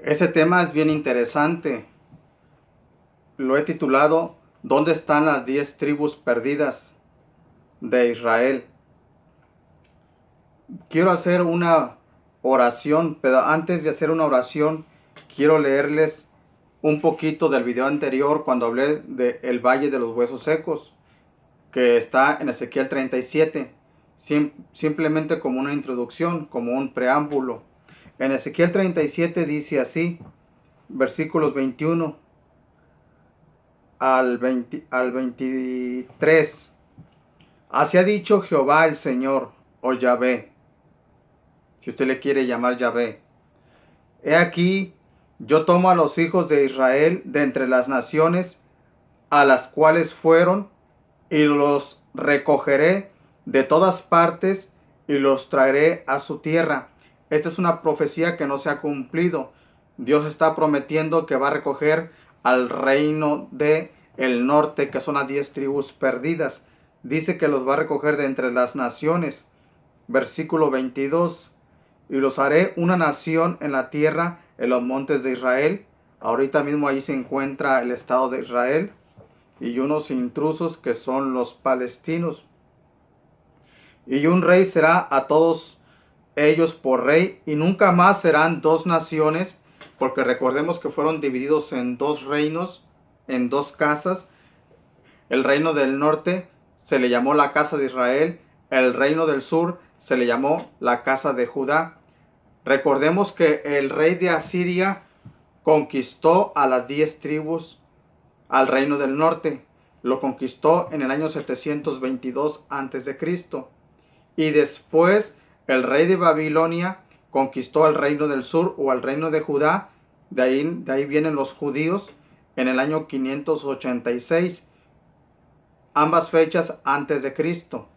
Ese tema es bien interesante. Lo he titulado ¿Dónde están las 10 tribus perdidas de Israel? Quiero hacer una oración, pero antes de hacer una oración, quiero leerles un poquito del video anterior cuando hablé del Valle de los Huesos Secos, que está en Ezequiel 37, simplemente como una introducción, como un preámbulo. En Ezequiel 37 dice así, versículos 21 al 23. Así ha dicho Jehová el Señor, o Yahvé, si usted le quiere llamar Yahvé. He aquí, yo tomo a los hijos de Israel de entre las naciones a las cuales fueron, y los recogeré de todas partes y los traeré a su tierra. Esta es una profecía que no se ha cumplido. Dios está prometiendo que va a recoger al reino de el norte, que son las 10 tribus perdidas. Dice que los va a recoger de entre las naciones. Versículo 22. Y los haré una nación en la tierra, en los montes de Israel. Ahorita mismo ahí se encuentra el estado de Israel y unos intrusos que son los palestinos. Y un rey será a todos ellos por rey, y nunca más serán dos naciones, porque recordemos que fueron divididos en dos reinos, en dos casas. El reino del norte se le llamó la casa de Israel, el reino del sur se le llamó la casa de Judá. Recordemos que el rey de Asiria conquistó a las 10 tribus al reino del norte. Lo conquistó en el año 722 a.C. Y después el rey de Babilonia conquistó al reino del sur o al reino de Judá. De ahí vienen los judíos en el año 586. Ambas fechas antes de Cristo.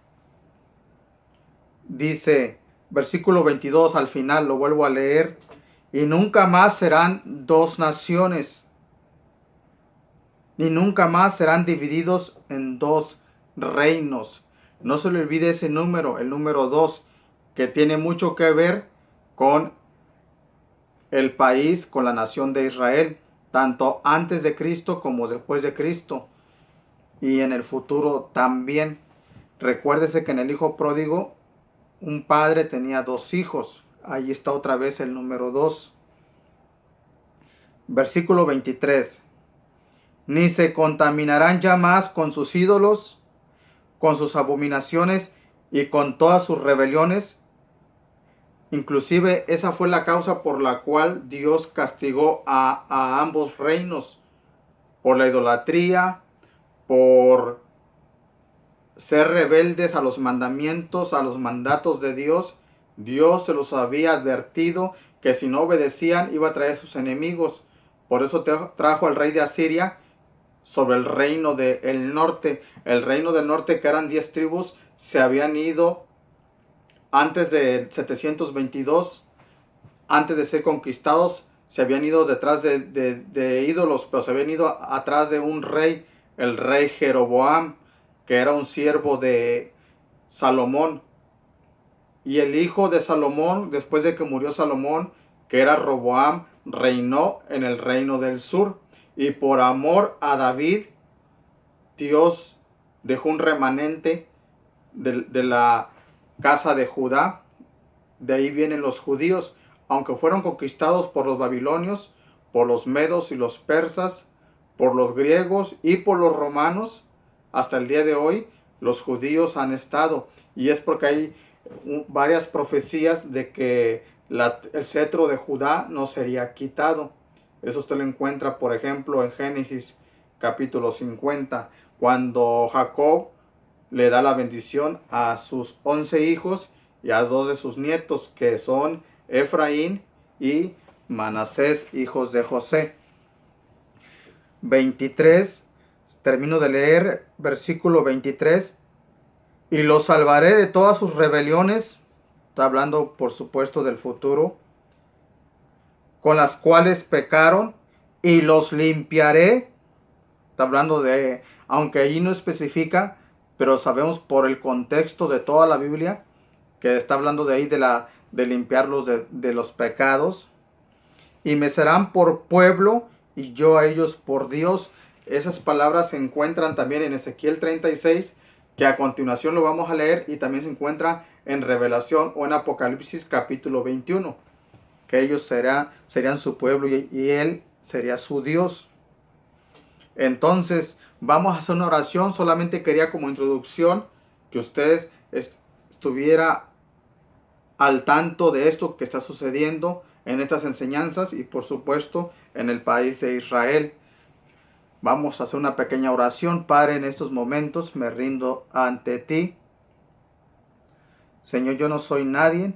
Dice, versículo 22 al final, lo vuelvo a leer. Y nunca más serán dos naciones, ni nunca más serán divididos en dos reinos. No se le olvide ese número, el número 2, que tiene mucho que ver con el país, con la nación de Israel, tanto antes de Cristo como después de Cristo, y en el futuro también. Recuérdese que en el hijo pródigo, un padre tenía dos hijos. Ahí está otra vez el número 2. Versículo 23. Ni se contaminarán ya más con sus ídolos, con sus abominaciones y con todas sus rebeliones. Inclusive esa fue la causa por la cual Dios castigó a ambos reinos, por la idolatría, por ser rebeldes a los mandamientos, a los mandatos de Dios. Dios se los había advertido que si no obedecían iba a traer a sus enemigos. Por eso trajo al rey de Asiria sobre el reino del norte. El reino del norte, que eran 10 tribus, se habían ido antes de 722, antes de ser conquistados, se habían ido detrás de ídolos, pero se habían ido atrás de un rey, el rey Jeroboam, que era un siervo de Salomón. Y el hijo de Salomón, después de que murió Salomón, que era Roboam, reinó en el reino del sur. Y por amor a David, Dios dejó un remanente de la casa de Judá. De ahí vienen los judíos, aunque fueron conquistados por los babilonios, por los medos y los persas, por los griegos y por los romanos. Hasta el día de hoy los judíos han estado, y es porque hay varias profecías de que el cetro de Judá no sería quitado. Eso usted lo encuentra, por ejemplo, en Génesis capítulo 50, cuando Jacob le da la bendición a sus 11 hijos y a 2 de sus nietos, que son Efraín y Manasés, hijos de José. 23, termino de leer versículo 23. Y los salvaré de todas sus rebeliones, está hablando por supuesto del futuro, con las cuales pecaron, y los limpiaré, está hablando de, aunque allí no especifica, pero sabemos por el contexto de toda la Biblia, que está hablando de ahí de limpiarlos de los pecados. y me serán por pueblo y yo a ellos por Dios. Esas palabras se encuentran también en Ezequiel 36, que a continuación lo vamos a leer, y también se encuentra en Revelación o en Apocalipsis capítulo 21, que ellos serían su pueblo y él sería su Dios. Entonces, vamos a hacer una oración. Solamente quería como introducción que ustedes estuviera al tanto de esto que está sucediendo en estas enseñanzas y por supuesto en el país de Israel. Vamos a hacer una pequeña oración. Padre, en estos momentos me rindo ante ti. Señor, yo no soy nadie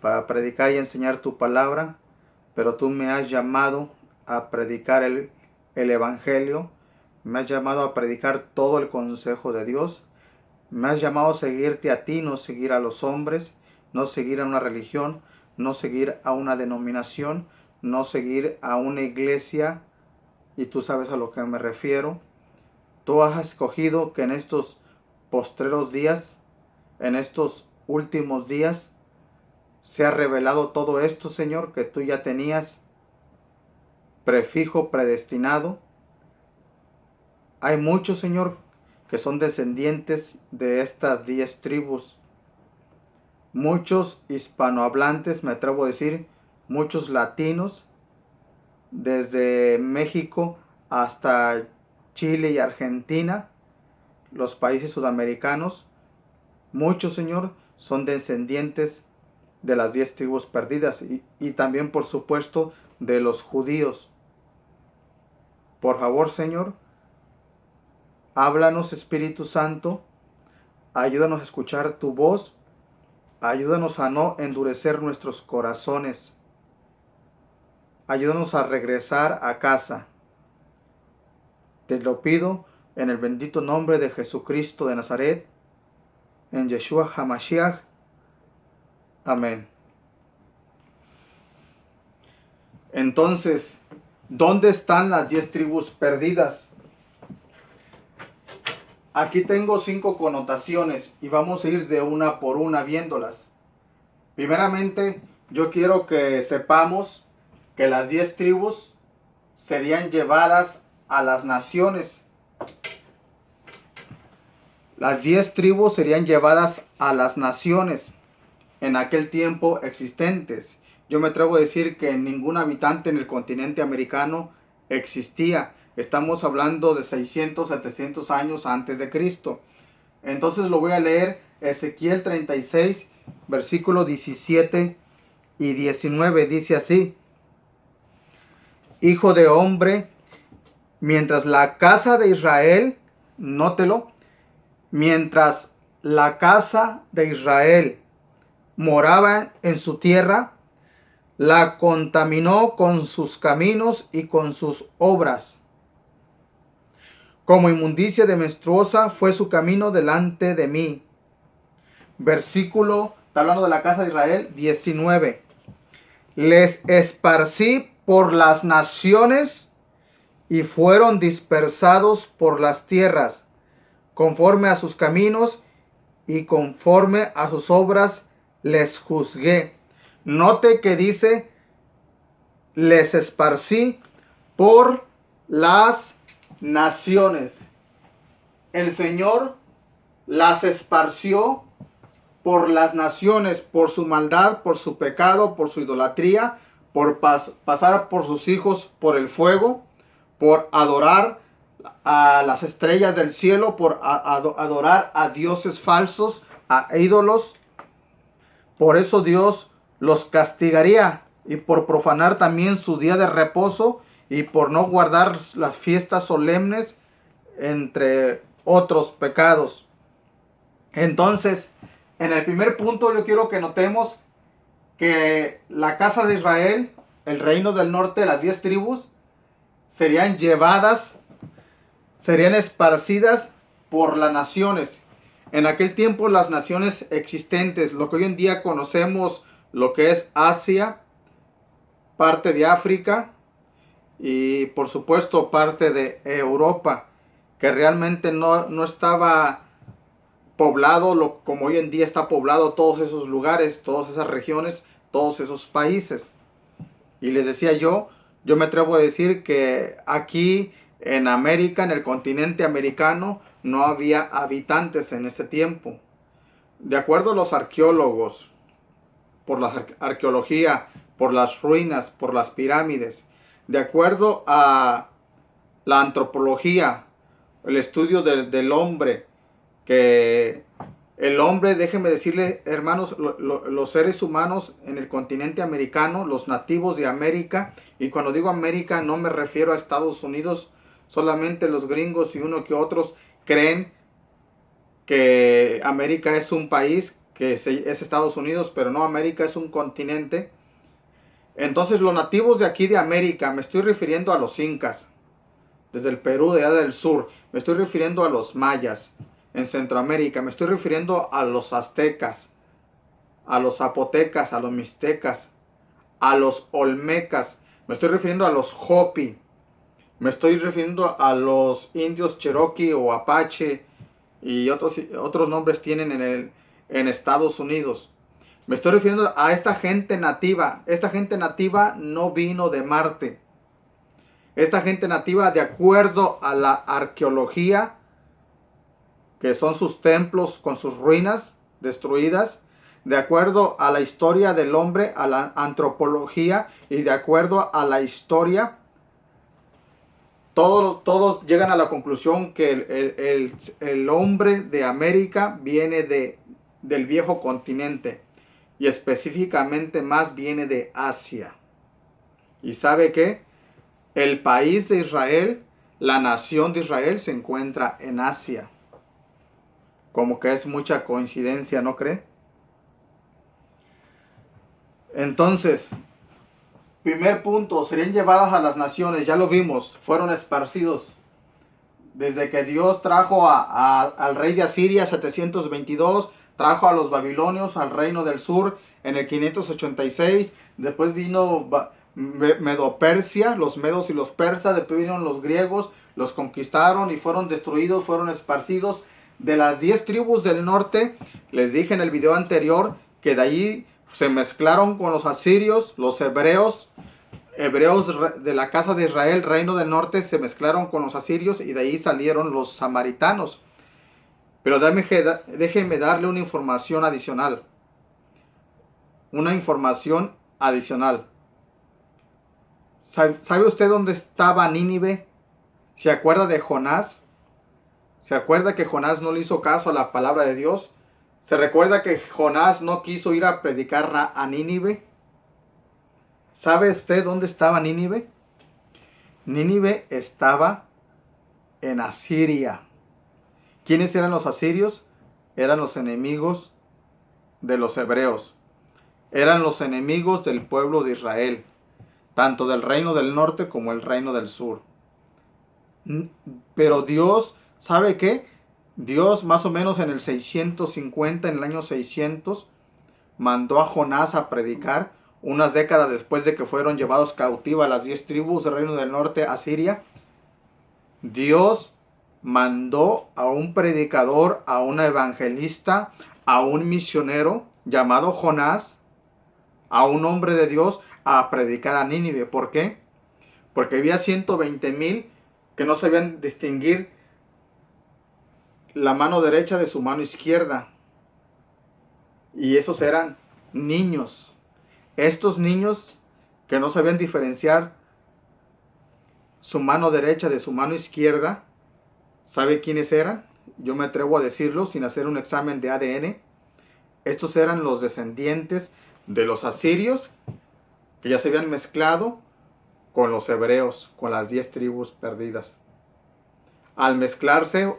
para predicar y enseñar tu palabra, pero tú me has llamado a predicar el Evangelio. Me has llamado a predicar todo el consejo de Dios. Me has llamado a seguirte a ti, no seguir a los hombres, no seguir a una religión, no seguir a una denominación, no seguir a una iglesia, y tú sabes a lo que me refiero. Tú has escogido que en estos postreros días, en estos últimos días, se ha revelado todo esto, Señor, que tú ya tenías prefijo, predestinado. Hay muchos, Señor, que son descendientes de estas 10 tribus. Muchos hispanohablantes, me atrevo a decir, muchos latinos, desde México hasta Chile y Argentina, los países sudamericanos. Muchos, Señor, son descendientes de las 10 tribus perdidas y también, por supuesto, de los judíos. Por favor, Señor, háblanos, Espíritu Santo, ayúdanos a escuchar tu voz, ayúdanos a no endurecer nuestros corazones, ayúdanos a regresar a casa. Te lo pido en el bendito nombre de Jesucristo de Nazaret, en Yeshua HaMashiach. Amén. Entonces, ¿dónde están las 10 tribus perdidas? Aquí tengo 5 connotaciones y vamos a ir de una por una viéndolas. Primeramente, yo quiero que sepamos que las 10 tribus serían llevadas a las naciones. Las 10 tribus serían llevadas a las naciones en aquel tiempo existentes. Yo me atrevo a decir que ningún habitante en el continente americano existía. Estamos hablando de 600, 700 años antes de Cristo. Entonces lo voy a leer, Ezequiel 36, versículos 17 y 19. Dice así: Hijo de hombre, mientras la casa de Israel, nótelo, mientras la casa de Israel moraba en su tierra, la contaminó con sus caminos y con sus obras. Como inmundicia de menstruosa fue su camino delante de mí. Versículo, está hablando de la casa de Israel, 19. Les esparcí por las naciones y fueron dispersados por las tierras, conforme a sus caminos y conforme a sus obras les juzgué. Note que dice, les esparcí por las naciones. El Señor las esparció por las naciones, por su maldad, por su pecado, por su idolatría, por pasar por sus hijos por el fuego, por adorar a las estrellas del cielo, por adorar a dioses falsos, a ídolos. Por eso Dios los castigaría, y por profanar también su día de reposo y por no guardar las fiestas solemnes, entre otros pecados. Entonces, en el primer punto yo quiero que notemos que la casa de Israel, el reino del norte, las 10 tribus, serían llevadas, serían esparcidas por las naciones. En aquel tiempo las naciones existentes, lo que hoy en día conocemos, lo que es Asia, parte de África y por supuesto parte de Europa, que realmente no estaba poblado como hoy en día está poblado todos esos lugares, todas esas regiones, todos esos países. Y les decía yo me atrevo a decir que aquí en América, en el continente americano, no había habitantes en ese tiempo. De acuerdo a los arqueólogos, por la arqueología, por las ruinas, por las pirámides, de acuerdo a la antropología, el estudio del hombre, que el hombre, déjenme decirle, hermanos, los seres humanos en el continente americano, los nativos de América, y cuando digo América no me refiero a Estados Unidos, solamente los gringos y uno que otros creen que América es un país, que es Estados Unidos, pero no, América es un continente. Entonces los nativos de aquí de América, me estoy refiriendo a los incas, desde el Perú, de allá del sur, me estoy refiriendo a los mayas, en Centroamérica, me estoy refiriendo a los aztecas, a los zapotecas, a los mixtecas, a los olmecas, me estoy refiriendo a los hopi, me estoy refiriendo a los indios cherokee o apache y otros nombres tienen en Estados Unidos. Me estoy refiriendo a esta gente nativa. Esta gente nativa no vino de Marte. Esta gente nativa, de acuerdo a la arqueología, que son sus templos con sus ruinas destruidas, de acuerdo a la historia del hombre, a la antropología y de acuerdo a la historia, todos llegan a la conclusión que el hombre de América viene del viejo continente y específicamente más viene de Asia. ¿Y sabe qué? El país de Israel, la nación de Israel se encuentra en Asia. Como que es mucha coincidencia, ¿no cree? Entonces, primer punto, serían llevadas a las naciones, ya lo vimos, fueron esparcidos. Desde que Dios trajo al rey de Asiria 722, trajo a los babilonios al reino del sur en el 586, después vino Medo-Persia, los medos y los persas, después vinieron los griegos, los conquistaron y fueron destruidos, fueron esparcidos. De las 10 tribus del norte, les dije en el video anterior que de allí se mezclaron con los asirios, los hebreos de la casa de Israel, reino del norte, se mezclaron con los asirios y de ahí salieron los samaritanos. Pero déjeme darle una información adicional. Una información adicional. ¿Sabe usted dónde estaba Nínive? ¿Se acuerda de Jonás? ¿Se acuerda que Jonás no le hizo caso a la palabra de Dios? ¿Se recuerda que Jonás no quiso ir a predicar a Nínive? ¿Sabe usted dónde estaba Nínive? Nínive estaba en Asiria. ¿Quiénes eran los asirios? Eran los enemigos de los hebreos. Eran los enemigos del pueblo de Israel, tanto del reino del norte como el reino del sur. Pero Dios, ¿sabe qué? Dios más o menos en el 650, en el año 600, mandó a Jonás a predicar unas décadas después de que fueron llevados cautivas las 10 tribus del reino del norte a Siria. Dios mandó a un predicador, a un evangelista, a un misionero llamado Jonás, a un hombre de Dios, a predicar a Nínive. ¿Por qué? Porque había 120,000 que no sabían distinguir la mano derecha de su mano izquierda. Y esos eran niños. Estos niños que no sabían diferenciar su mano derecha de su mano izquierda, ¿sabe quiénes eran? Yo me atrevo a decirlo sin hacer un examen de ADN. Estos eran los descendientes de los asirios que ya se habían mezclado con los hebreos, con las 10 tribus perdidas. Al mezclarse,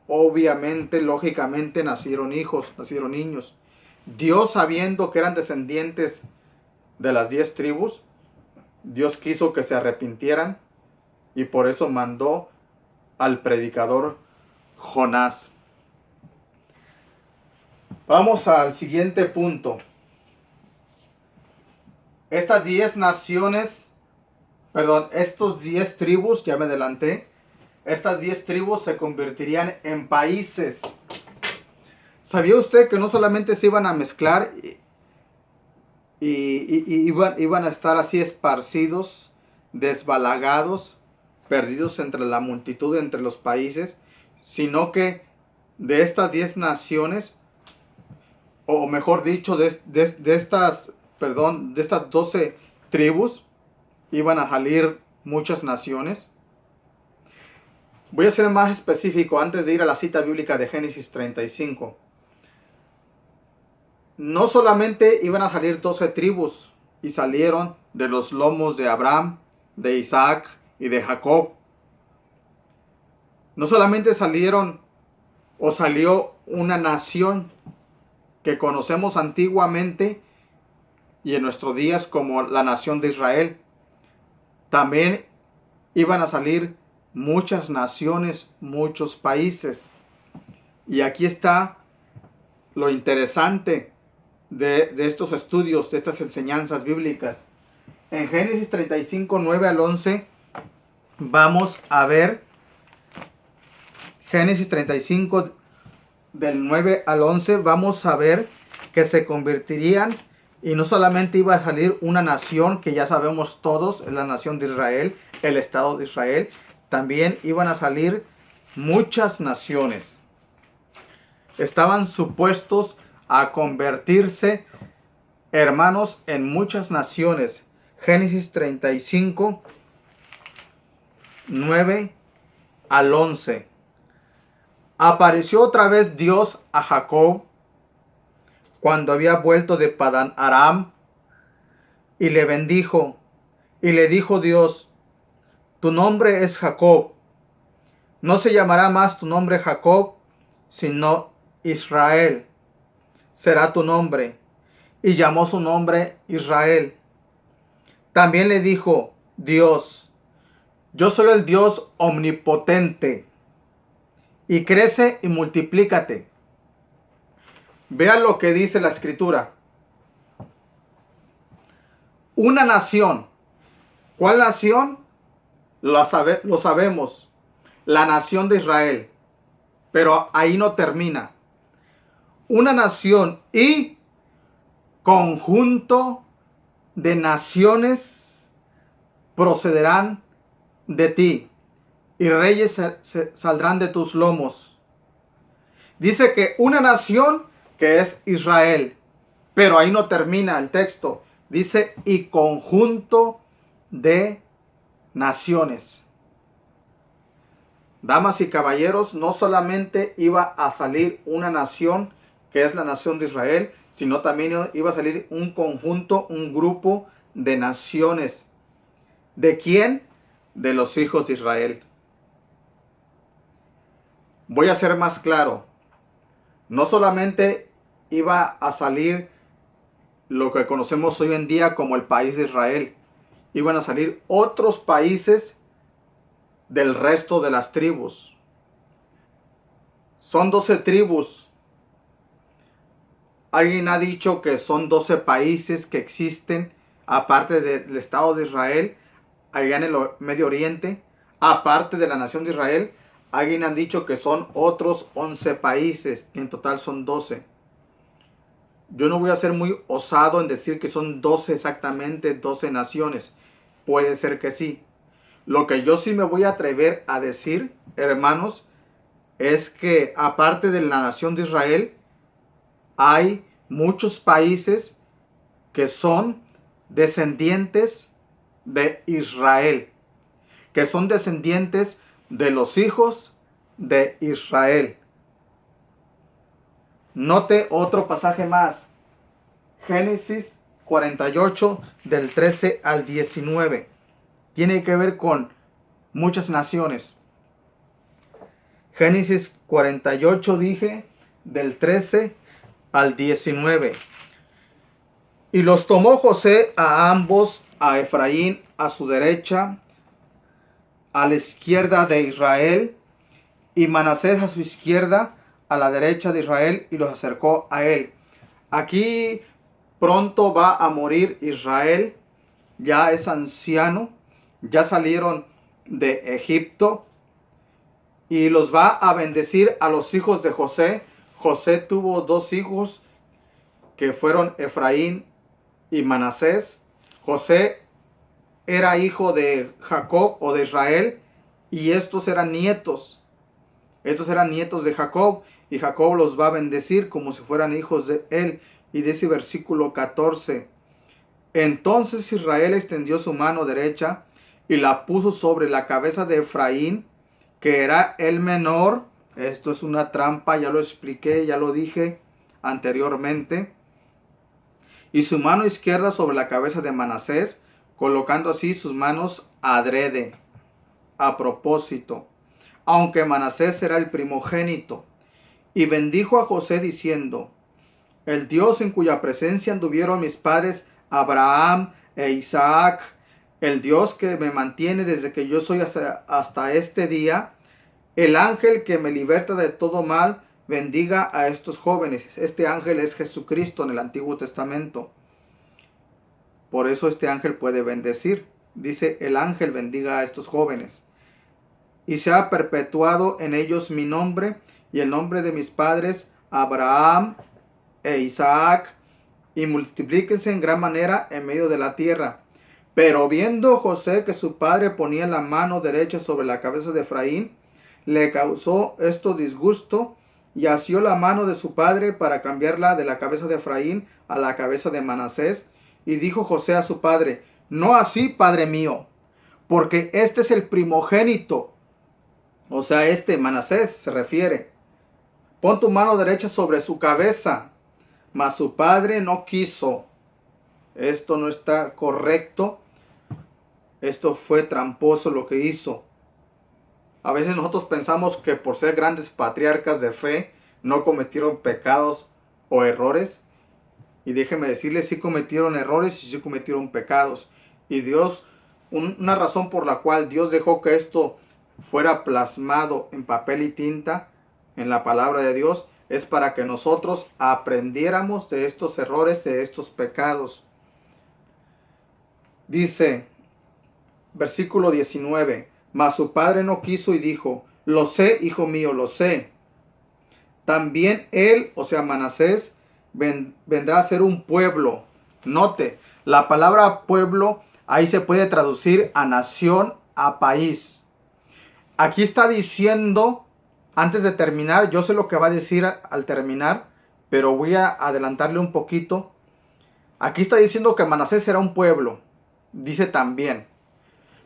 obviamente, lógicamente, nacieron hijos, nacieron niños. Dios, sabiendo que eran descendientes de las 10 tribus, Dios quiso que se arrepintieran y por eso mandó al predicador Jonás. Vamos al siguiente punto. Estas 10 naciones, estos 10 tribus, ya me adelanté, estas 10 tribus se convertirían en países. ¿Sabía usted que no solamente se iban a mezclar iban a estar así esparcidos, desbalagados, perdidos entre la multitud, entre los países, sino que de estas 10 naciones, o mejor dicho, de estas 12 tribus, iban a salir muchas naciones. Voy a ser más específico antes de ir a la cita bíblica de Génesis 35. No solamente iban a salir 12 tribus, y salieron de los lomos de Abraham, de Isaac y de Jacob. No solamente salieron o salió una nación que conocemos antiguamente y en nuestros días como la nación de Israel. También iban a salir muchas naciones, muchos países. Y aquí está lo interesante de estos estudios, de estas enseñanzas bíblicas. En Génesis 35, 9 al 11, vamos a ver Génesis 35, del 9 al 11, vamos a ver que se convertirían, y no solamente iba a salir una nación, que ya sabemos todos, es la nación de Israel, el Estado de Israel, también iban a salir muchas naciones. Estaban supuestos a convertirse, hermanos, en muchas naciones. Génesis 35, 9 al 11. Apareció otra vez Dios a Jacob cuando había vuelto de Padán Aram, y le bendijo, y le dijo Dios: tu nombre es Jacob, no se llamará más tu nombre Jacob, sino Israel será tu nombre. Y llamó su nombre Israel. También le dijo Dios: yo soy el Dios omnipotente, y crece y multiplícate. Vean lo que dice la escritura. Una nación. ¿Cuál nación? Lo sabemos. La nación de Israel. Pero ahí no termina. Una nación y conjunto de naciones procederán de ti, y reyes saldrán de tus lomos. Dice que una nación, que es Israel, pero ahí no termina el texto. Dice y conjunto de naciones. Damas y caballeros, no solamente iba a salir una nación, que es la nación de Israel, sino también iba a salir un conjunto, un grupo de naciones. ¿De quién? De los hijos de Israel. Voy a ser más claro. No solamente iba a salir lo que conocemos hoy en día como el país de Israel. Iban a salir otros países del resto de las tribus. Son 12 tribus. Alguien ha dicho que son 12 países que existen, aparte del Estado de Israel, allá en el Medio Oriente, aparte de la nación de Israel. Alguien ha dicho que son otros 11 países, en total son 12. Yo no voy a ser muy osado en decir que son 12 exactamente, 12 naciones. Puede ser que sí. Lo que yo sí me voy a atrever a decir, hermanos, es que aparte de la nación de Israel, hay muchos países que son descendientes de Israel, que son descendientes de los hijos de Israel. Note otro pasaje más. Génesis 48 del 13 al 19. Tiene que ver con muchas naciones. Génesis 48 dije, del 13 al 19. Y los tomó José a ambos, a Efraín a su derecha, a la izquierda de Israel, y Manasés a su izquierda, a la derecha de Israel, y los acercó a él. Aquí pronto va a morir Israel, ya es anciano, ya salieron de Egipto, y los va a bendecir a los hijos de José. José tuvo dos hijos que fueron Efraín y Manasés. José era hijo de Jacob o de Israel, y estos eran nietos. Estos eran nietos de Jacob, y Jacob los va a bendecir como si fueran hijos de él. Y dice versículo 14: entonces Israel extendió su mano derecha y la puso sobre la cabeza de Efraín, que era el menor. Esto es una trampa, ya lo expliqué, ya lo dije anteriormente. Y su mano izquierda sobre la cabeza de Manasés, colocando así sus manos adrede, a propósito, aunque Manasés era el primogénito. Y bendijo a José diciendo: el Dios en cuya presencia anduvieron mis padres Abraham e Isaac, el Dios que me mantiene desde que yo soy hasta este día, el ángel que me liberta de todo mal, bendiga a estos jóvenes. Este ángel es Jesucristo en el Antiguo Testamento. Por eso este ángel puede bendecir. Dice: el ángel bendiga a estos jóvenes. Y se ha perpetuado en ellos mi nombre y el nombre de mis padres Abraham e Isaac, y multiplíquense en gran manera en medio de la tierra. Pero viendo José que su padre ponía la mano derecha sobre la cabeza de Efraín, le causó esto disgusto, y asió la mano de su padre para cambiarla de la cabeza de Efraín a la cabeza de Manasés. Y dijo José a su padre: no así, padre mío, porque este es el primogénito. O sea, Manasés se refiere. Pon tu mano derecha sobre su cabeza. Mas su padre no quiso. Esto no está correcto. Esto fue tramposo lo que hizo. A veces nosotros pensamos que por ser grandes patriarcas de fe no cometieron pecados o errores. Y déjeme decirles, sí cometieron errores y sí cometieron pecados. Y Dios, una razón por la cual Dios dejó que esto fuera plasmado en papel y tinta, en la palabra de Dios, es para que nosotros aprendiéramos de estos errores, de estos pecados. Dice, versículo 19, mas su padre no quiso y dijo: lo sé, hijo mío, lo sé. También él, o sea, Manasés, vendrá a ser un pueblo. Note, la palabra pueblo ahí se puede traducir a nación, a país. Aquí está diciendo, antes de terminar, yo sé lo que va a decir al terminar, pero voy a adelantarle un poquito. Aquí está diciendo que Manasés será un pueblo. Dice también.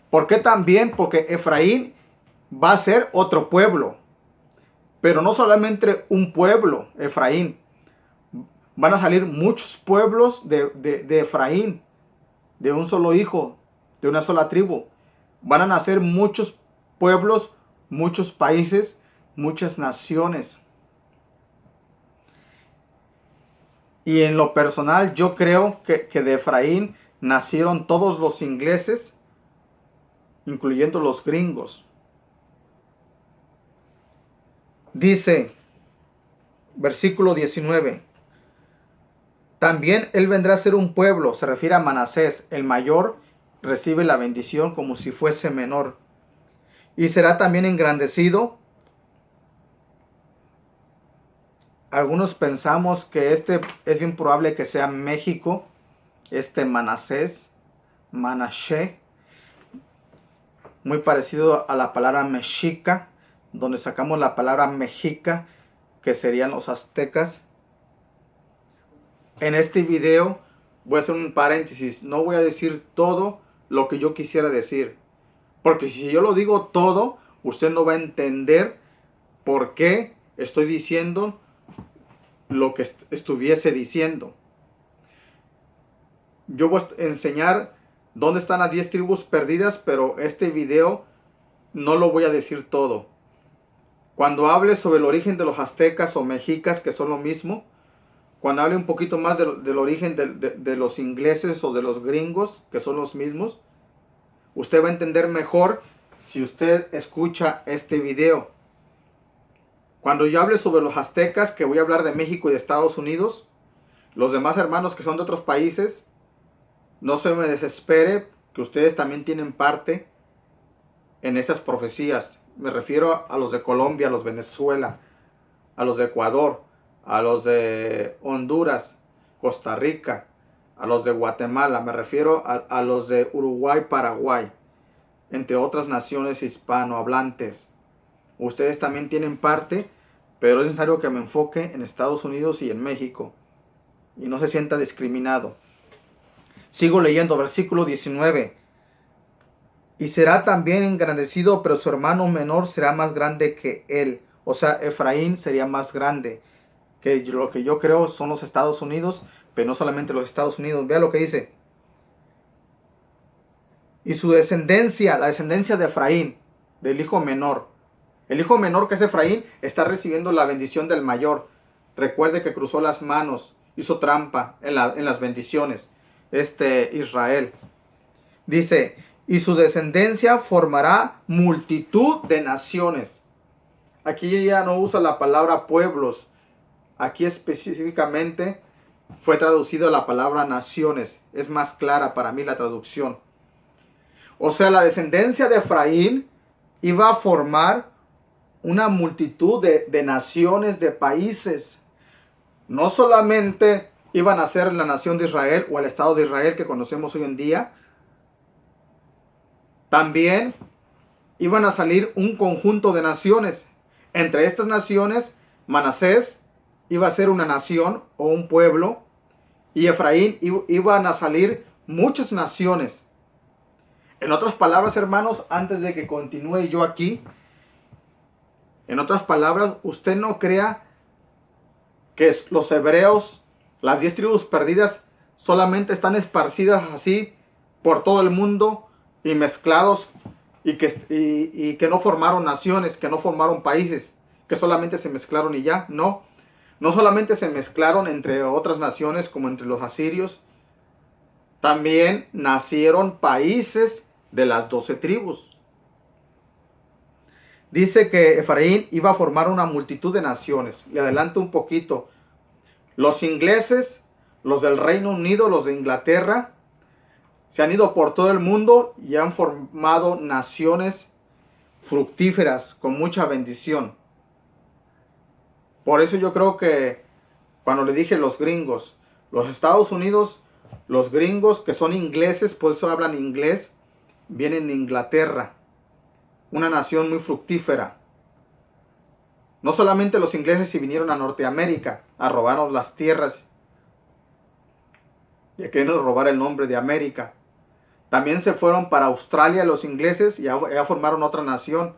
¿Por qué también? Porque Efraín va a ser otro pueblo. Pero no solamente un pueblo, Efraín. Van a salir muchos pueblos de Efraín, de un solo hijo, de una sola tribu. Van a nacer muchos pueblos, muchos países, muchas naciones. Y en lo personal, yo creo que de Efraín nacieron todos los ingleses, incluyendo los gringos. Dice, versículo 19, también él vendrá a ser un pueblo, se refiere a Manasés, el mayor recibe la bendición como si fuese menor. Y será también engrandecido. Algunos pensamos que es bien probable que sea México, Manasés, Manashe, muy parecido a la palabra mexica, donde sacamos la palabra mexica, que serían los aztecas. En este video voy a hacer un paréntesis, no voy a decir todo lo que yo quisiera decir, porque si yo lo digo todo, usted no va a entender por qué estoy diciendo lo que estuviese diciendo. Yo voy a enseñar dónde están las 10 tribus perdidas, pero este video no lo voy a decir todo. Cuando hable sobre el origen de los aztecas o mexicas, que son lo mismo, cuando hable un poquito más del origen de los ingleses o de los gringos, que son los mismos, usted va a entender mejor si usted escucha este video. Cuando yo hable sobre los aztecas, que voy a hablar de México y de Estados Unidos, los demás hermanos que son de otros países, no se me desespere, que ustedes también tienen parte en estas profecías. Me refiero a los de Colombia, a los de Venezuela, a los de Ecuador, a los de Honduras, Costa Rica, a los de Guatemala, me refiero a los de Uruguay, Paraguay, entre otras naciones hispanohablantes. Ustedes también tienen parte, pero es necesario que me enfoque en Estados Unidos y en México y no se sienta discriminado. Sigo leyendo, versículo 19. Y será también engrandecido, pero su hermano menor será más grande que él. O sea, Efraín sería más grande, que lo que yo creo son los Estados Unidos, pero no solamente los Estados Unidos. Vea lo que dice. Y su descendencia, la descendencia de Efraín, del hijo menor. El hijo menor, que es Efraín, está recibiendo la bendición del mayor. Recuerde que cruzó las manos, hizo trampa en las bendiciones. Israel. Dice, y su descendencia formará multitud de naciones. Aquí ya no usa la palabra pueblos. Aquí específicamente fue traducido la palabra naciones. Es más clara para mí la traducción. O sea, la descendencia de Efraín iba a formar una multitud de naciones, de países. No solamente iban a ser la nación de Israel o el Estado de Israel que conocemos hoy en día. También iban a salir un conjunto de naciones. Entre estas naciones, Manasés iba a ser una nación o un pueblo. Y Efraín iban a salir muchas naciones. En otras palabras, hermanos, antes de que continúe yo aquí, en otras palabras, usted no crea que los hebreos, las 10 tribus perdidas, solamente están esparcidas así por todo el mundo y mezclados y que no formaron naciones, que no formaron países, que solamente se mezclaron y ya. No, no solamente se mezclaron entre otras naciones como entre los asirios, también nacieron países de las 12 tribus. Dice que Efraín iba a formar una multitud de naciones. Le adelanto un poquito. Los ingleses, los del Reino Unido, los de Inglaterra, se han ido por todo el mundo y han formado naciones fructíferas con mucha bendición. Por eso yo creo que cuando le dije los gringos, los Estados Unidos, los gringos que son ingleses, por eso hablan inglés, vienen de Inglaterra. Una nación muy fructífera. No solamente los ingleses se vinieron a Norteamérica a robarnos las tierras y a querernos robar el nombre de América. También se fueron para Australia los ingleses y ya formaron otra nación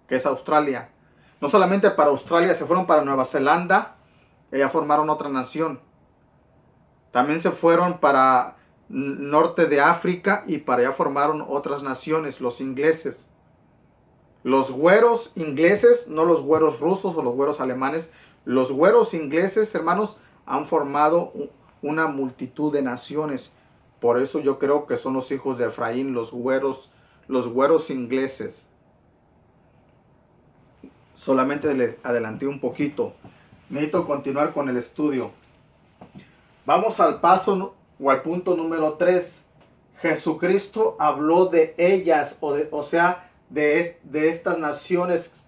que es Australia. No solamente para Australia, se fueron para Nueva Zelanda y ya formaron otra nación. También se fueron para norte de África y para allá formaron otras naciones, los ingleses. Los güeros ingleses, no los güeros rusos o los güeros alemanes, los güeros ingleses, hermanos, han formado una multitud de naciones. Por eso yo creo que son los hijos de Efraín, los güeros ingleses. Solamente le adelanté un poquito. Necesito continuar con el estudio. Vamos al paso o al punto número 3. Jesucristo habló de ellas, o sea, de estas naciones,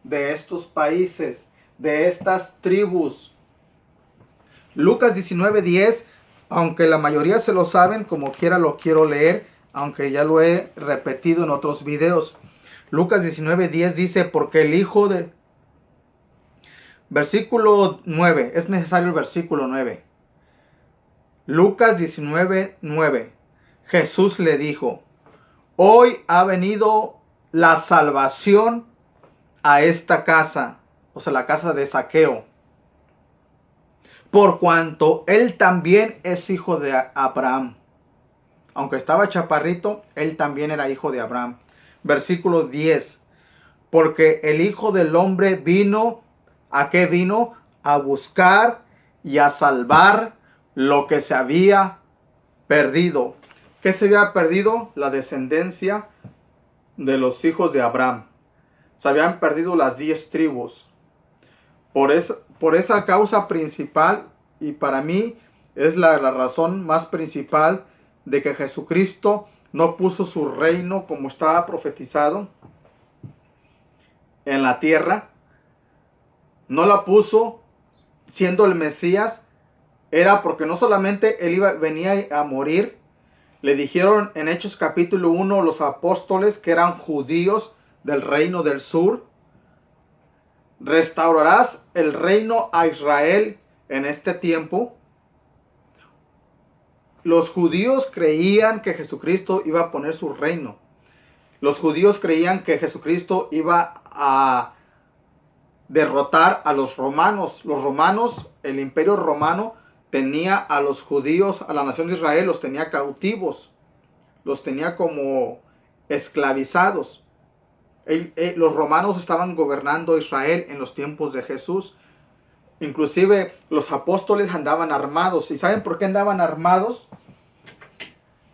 de estos países, de estas tribus. Lucas 19:10, aunque la mayoría se lo saben, como quiera lo quiero leer, aunque ya lo he repetido en otros videos. Lucas 19:10 dice, porque el hijo de... Versículo 9, es necesario el versículo 9. Lucas 19:9. Jesús le dijo, hoy ha venido la salvación a esta casa, o sea, la casa de Zaqueo, por cuanto él también es hijo de Abraham. Aunque estaba chaparrito, él también era hijo de Abraham. Versículo 10. Porque el Hijo del Hombre vino, ¿a qué vino? A buscar y a salvar lo que se había perdido. ¿Qué se había perdido? La descendencia de los hijos de Abraham. Se habían perdido las 10 tribus. Por esa causa principal, y para mí es la razón más principal de que Jesucristo no puso su reino como estaba profetizado en la tierra. No la puso siendo el Mesías era porque no solamente él venía a morir. Le dijeron en Hechos capítulo 1 los apóstoles que eran judíos del reino del sur: restaurarás el reino a Israel en este tiempo. Los judíos creían que Jesucristo iba a poner su reino. Los judíos creían que Jesucristo iba a derrotar a los romanos. Los romanos, el imperio romano, tenía a los judíos, a la nación de Israel, los tenía cautivos. Los tenía como esclavizados. Los romanos estaban gobernando Israel en los tiempos de Jesús. Inclusive los apóstoles andaban armados. ¿Y saben por qué andaban armados?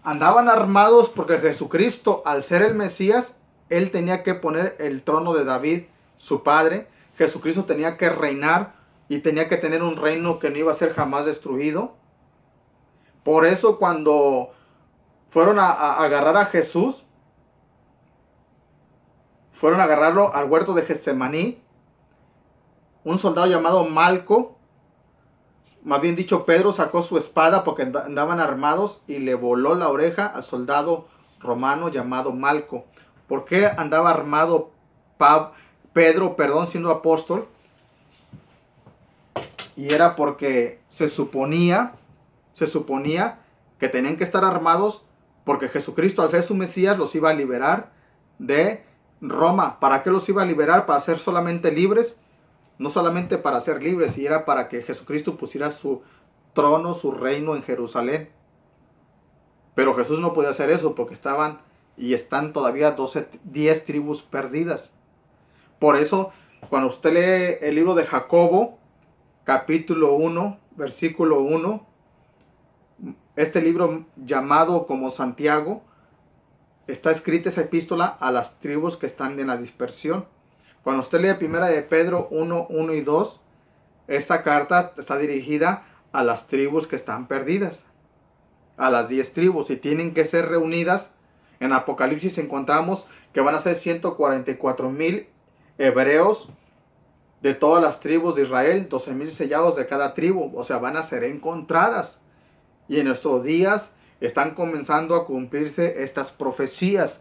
Andaban armados porque Jesucristo, al ser el Mesías, él tenía que poner el trono de David, su padre. Jesucristo tenía que reinar y tenía que tener un reino que no iba a ser jamás destruido. Por eso cuando fueron a agarrar a Jesús, fueron a agarrarlo al huerto de Getsemaní, un soldado llamado Malco, más bien dicho Pedro, sacó su espada porque andaban armados y le voló la oreja al soldado romano llamado Malco. ¿Por qué andaba armado Pedro, siendo apóstol? Y era porque se suponía que tenían que estar armados porque Jesucristo, al ser su Mesías, los iba a liberar de Roma. ¿Para qué los iba a liberar? Para ser solamente libres. No solamente para ser libres, y era para que Jesucristo pusiera su trono, su reino en Jerusalén. Pero Jesús no podía hacer eso porque estaban y están todavía 10 tribus perdidas. Por eso, cuando usted lee el libro de Jacobo, capítulo 1, versículo 1, este libro llamado como Santiago, está escrita esa epístola a las tribus que están en la dispersión. Cuando usted lee primera de Pedro 1, 1 y 2, esa carta está dirigida a las tribus que están perdidas, a las 10 tribus, y tienen que ser reunidas. En Apocalipsis encontramos que van a ser 144,000 hebreos de todas las tribus de Israel, 12,000 sellados de cada tribu, o sea, van a ser encontradas. Y en nuestros días están comenzando a cumplirse estas profecías.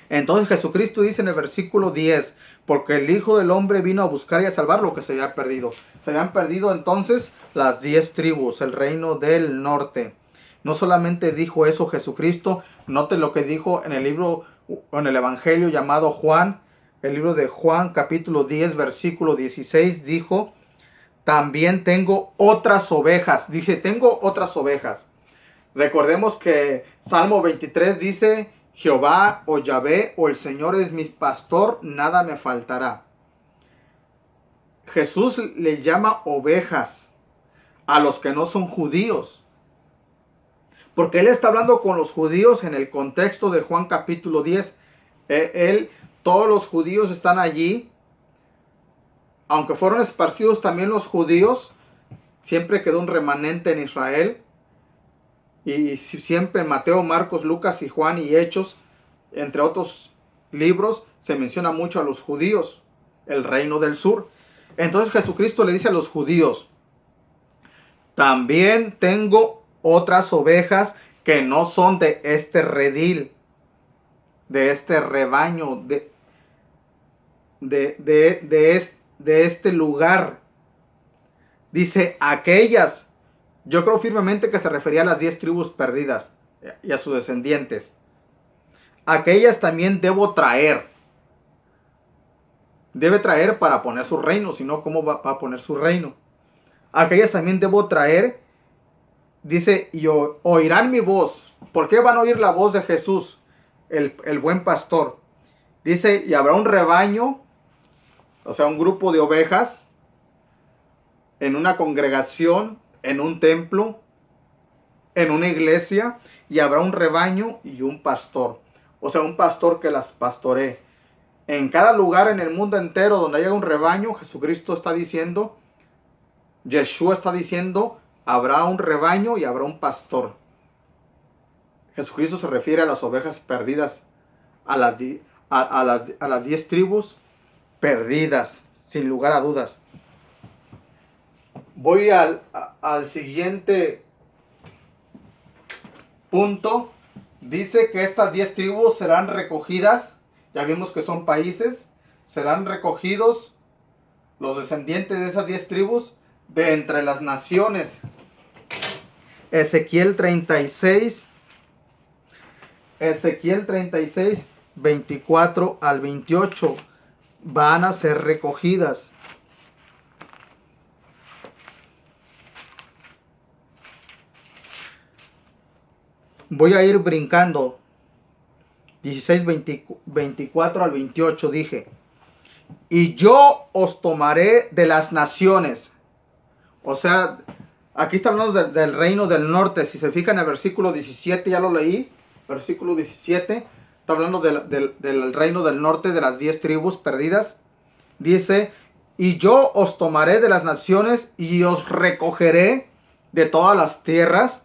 Entonces Jesucristo dice en el versículo 10, porque el Hijo del Hombre vino a buscar y a salvar lo que se había perdido. Se habían perdido entonces las 10 tribus, el reino del norte. No solamente dijo eso Jesucristo, note lo que dijo en el libro, en el evangelio llamado Juan, el libro de Juan capítulo 10 versículo 16, dijo: también tengo otras ovejas. Dice, tengo otras ovejas. Recordemos que Salmo 23 dice: Jehová o Yahvé o el Señor es mi pastor, nada me faltará. Jesús le llama ovejas a los que no son judíos, porque él está hablando con los judíos en el contexto de Juan capítulo 10. Todos los judíos están allí. Aunque fueron esparcidos también los judíos, siempre quedó un remanente en Israel. Y siempre Mateo, Marcos, Lucas y Juan y Hechos, entre otros libros, se menciona mucho a los judíos, el reino del sur. Entonces Jesucristo le dice a los judíos: también tengo otras ovejas que no son de este redil, de este rebaño, de este lugar. Dice aquellas. Yo creo firmemente que se refería a las 10 tribus perdidas y a sus descendientes. Aquellas también debo traer. Debe traer para poner su reino, si no, ¿cómo va a poner su reino? Aquellas también debo traer. Dice, y oirán mi voz. ¿Por qué van a oír la voz de Jesús, el buen pastor? Dice, y habrá un rebaño, o sea, un grupo de ovejas, en una congregación, en un templo, en una iglesia, y habrá un rebaño y un pastor. O sea, un pastor que las pastoree. En cada lugar en el mundo entero donde haya un rebaño, Jesucristo está diciendo, Yeshua está diciendo, habrá un rebaño y habrá un pastor. Jesucristo se refiere a las ovejas perdidas, a las 10 tribus perdidas, sin lugar a dudas. Voy al siguiente punto. Dice que estas 10 tribus serán recogidas. Ya vimos que son países. Serán recogidos los descendientes de esas 10 tribus de entre las naciones. Ezequiel 36, 24 al 28 van a ser recogidas. Voy a ir brincando. 16, 24 al 28 dije. Y yo os tomaré de las naciones. O sea, aquí está hablando del reino del norte. Si se fijan en el versículo 17, ya lo leí. Versículo 17. Está hablando del reino del norte, de las 10 tribus perdidas. Dice, y yo os tomaré de las naciones y os recogeré de todas las tierras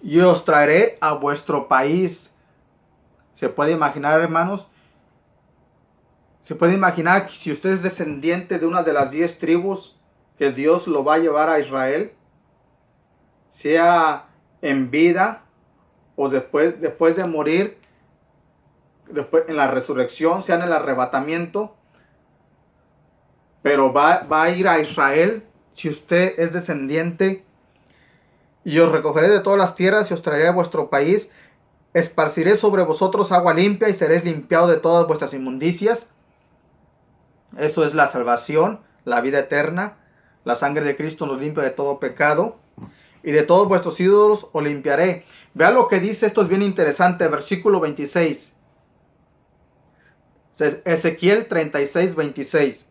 y os traeré a vuestro país. ¿Se puede imaginar, hermanos? ¿Se puede imaginar que si usted es descendiente de una de las 10 tribus, que Dios lo va a llevar a Israel? Sea en vida o después de morir, después en la resurrección, sea en el arrebatamiento. Pero va a ir a Israel si usted es descendiente. Y os recogeré de todas las tierras y os traeré a vuestro país. Esparciré sobre vosotros agua limpia y seréis limpiados de todas vuestras inmundicias. Eso es la salvación, la vida eterna. La sangre de Cristo nos limpia de todo pecado. Y de todos vuestros ídolos os limpiaré. Vea lo que dice, esto es bien interesante, versículo 26. Ezequiel 36, 26.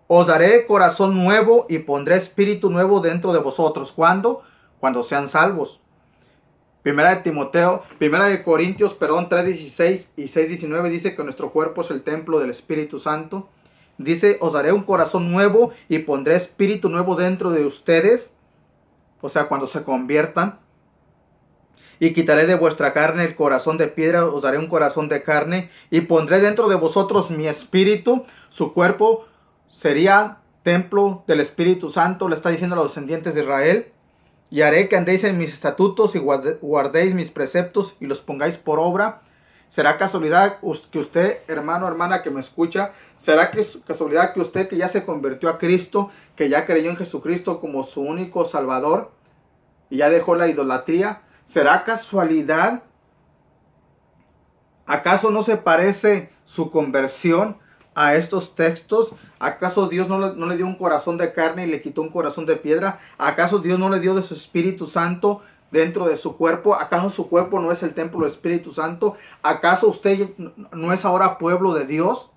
Os daré corazón nuevo y pondré espíritu nuevo dentro de vosotros. ¿Cuándo? Cuando sean salvos. Primera de Corintios, 3:16 y 6:19 dice que nuestro cuerpo es el templo del Espíritu Santo. Dice, os daré un corazón nuevo y pondré espíritu nuevo dentro de ustedes. O sea, cuando se conviertan. Y quitaré de vuestra carne el corazón de piedra, os daré un corazón de carne. Y pondré dentro de vosotros mi espíritu. Su cuerpo sería templo del Espíritu Santo, le está diciendo a los descendientes de Israel. Y haré que andéis en mis estatutos y guardéis mis preceptos y los pongáis por obra. ¿Será casualidad que usted, hermano, hermana que me escucha, será casualidad que usted que ya se convirtió a Cristo, que ya creyó en Jesucristo como su único Salvador y ya dejó la idolatría? ¿Será casualidad? ¿Acaso no se parece su conversión a estos textos? ¿Acaso Dios no le dio un corazón de carne y le quitó un corazón de piedra? ¿Acaso Dios no le dio de su Espíritu Santo dentro de su cuerpo? ¿Acaso su cuerpo no es el templo del Espíritu Santo? ¿Acaso usted no es ahora pueblo de Dios?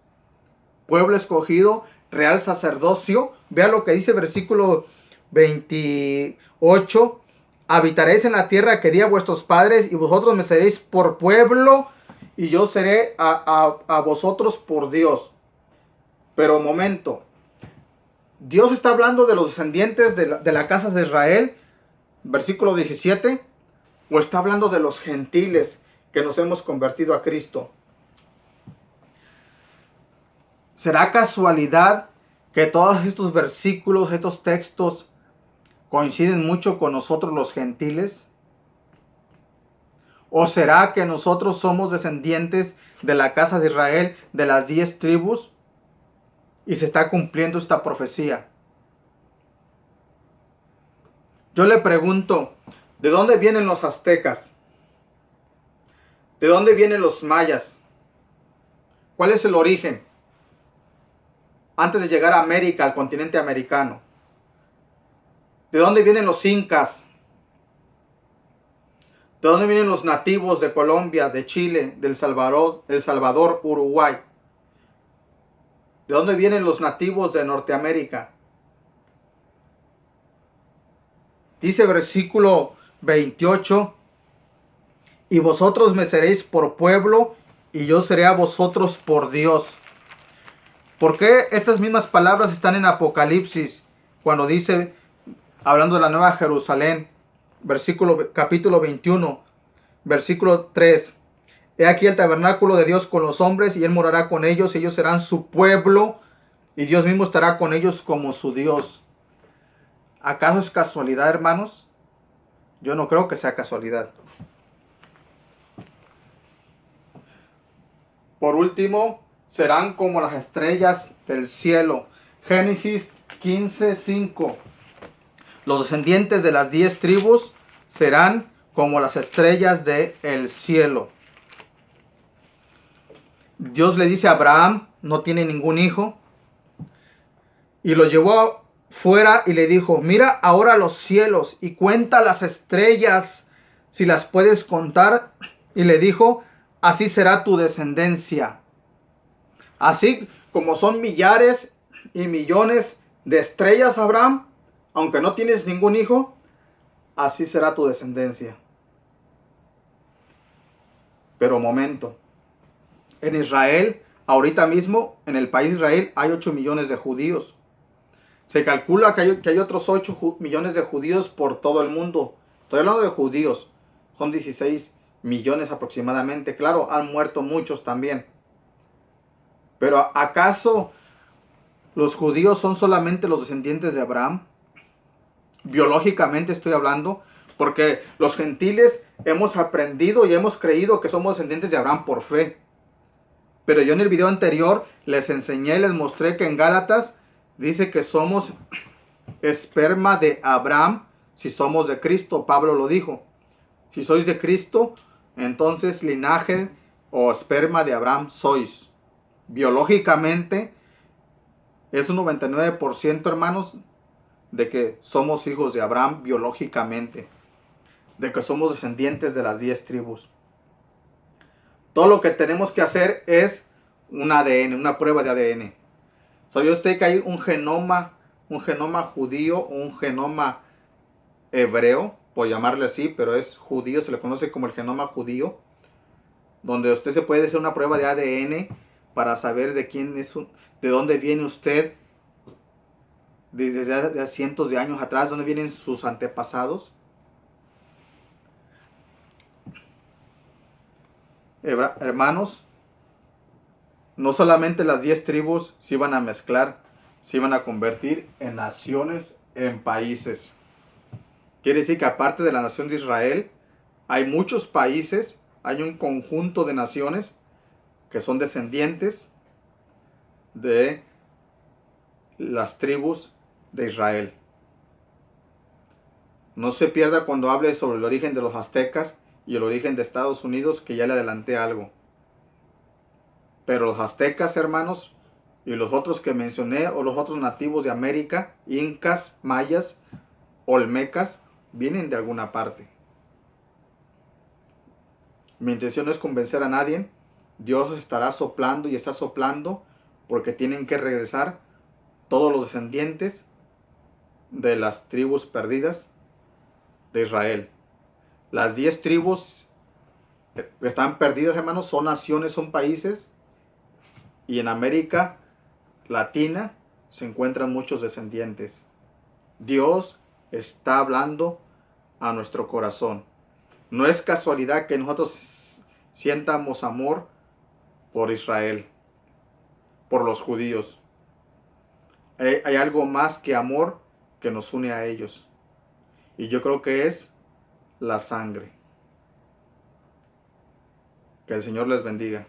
Pueblo escogido, real sacerdocio. Vea lo que dice versículo 28. Habitaréis en la tierra que di a vuestros padres y vosotros me seréis por pueblo y yo seré a vosotros por Dios. Pero un momento, Dios está hablando de los descendientes de la casa de Israel, versículo 17, o está hablando de los gentiles que nos hemos convertido a Cristo. ¿Será casualidad que todos estos versículos, estos textos coinciden mucho con nosotros los gentiles? ¿O será que nosotros somos descendientes de la casa de Israel, de las 10 tribus? Y se está cumpliendo esta profecía. Yo le pregunto, ¿de dónde vienen los aztecas? ¿De dónde vienen los mayas? ¿Cuál es el origen? Antes de llegar a América, al continente americano. ¿De dónde vienen los incas? ¿De dónde vienen los nativos de Colombia, de Chile, de El Salvador, Uruguay? ¿De dónde vienen los nativos de Norteamérica? Dice versículo 28, y vosotros me seréis por pueblo, y yo seré a vosotros por Dios. ¿Por qué estas mismas palabras están en Apocalipsis? Cuando dice, hablando de la Nueva Jerusalén, capítulo 21, versículo 3. He aquí el tabernáculo de Dios con los hombres, y Él morará con ellos, y ellos serán su pueblo, y Dios mismo estará con ellos como su Dios. ¿Acaso es casualidad, hermanos? Yo no creo que sea casualidad. Por último, serán como las estrellas del cielo. Génesis 15:5. Los descendientes de las 10 tribus serán como las estrellas del cielo. Dios le dice a Abraham, no tiene ningún hijo, y lo llevó fuera y le dijo, mira ahora los cielos y cuenta las estrellas si las puedes contar. Y le dijo, así será tu descendencia. Así como son millares y millones de estrellas, Abraham, aunque no tienes ningún hijo, así será tu descendencia. Pero momento, en Israel, ahorita mismo, en el país de Israel, hay 8 millones de judíos. Se calcula que hay otros 8 millones de judíos por todo el mundo. Estoy hablando de judíos. Son 16 millones aproximadamente. Claro, han muerto muchos también. Pero ¿acaso los judíos son solamente los descendientes de Abraham? Biológicamente estoy hablando. Porque los gentiles hemos aprendido y hemos creído que somos descendientes de Abraham por fe. Pero yo en el video anterior les enseñé y les mostré que en Gálatas dice que somos esperma de Abraham si somos de Cristo. Pablo lo dijo. Si sois de Cristo, entonces linaje o esperma de Abraham sois. Biológicamente es un 99%, hermanos, de que somos hijos de Abraham biológicamente. De que somos descendientes de las 10 tribus. Todo lo que tenemos que hacer es un ADN, una prueba de ADN. ¿Sabía usted que hay un genoma judío, un genoma hebreo, por llamarle así, pero es judío, se le conoce como el genoma judío, donde usted se puede hacer una prueba de ADN para saber de quién es, de dónde viene usted, desde cientos de años atrás, dónde vienen sus antepasados? Hermanos, no solamente las 10 tribus se iban a mezclar, se iban a convertir en naciones, en países. Quiere decir que aparte de la nación de Israel, hay muchos países, hay un conjunto de naciones que son descendientes de las tribus de Israel. No se pierda cuando hable sobre el origen de los aztecas y el origen de Estados Unidos, que ya le adelanté algo. Pero los aztecas, hermanos, y los otros que mencioné, o los otros nativos de América, incas, mayas, olmecas, vienen de alguna parte. Mi intención no es convencer a nadie. Dios estará soplando y está soplando porque tienen que regresar todos los descendientes de las tribus perdidas de Israel. Las 10 tribus que están perdidas, hermanos, son naciones, son países. Y en América Latina se encuentran muchos descendientes. Dios está hablando a nuestro corazón. No es casualidad que nosotros sientamos amor por Israel, por los judíos. Hay algo más que amor que nos une a ellos. Y yo creo que es la sangre. Que el Señor les bendiga.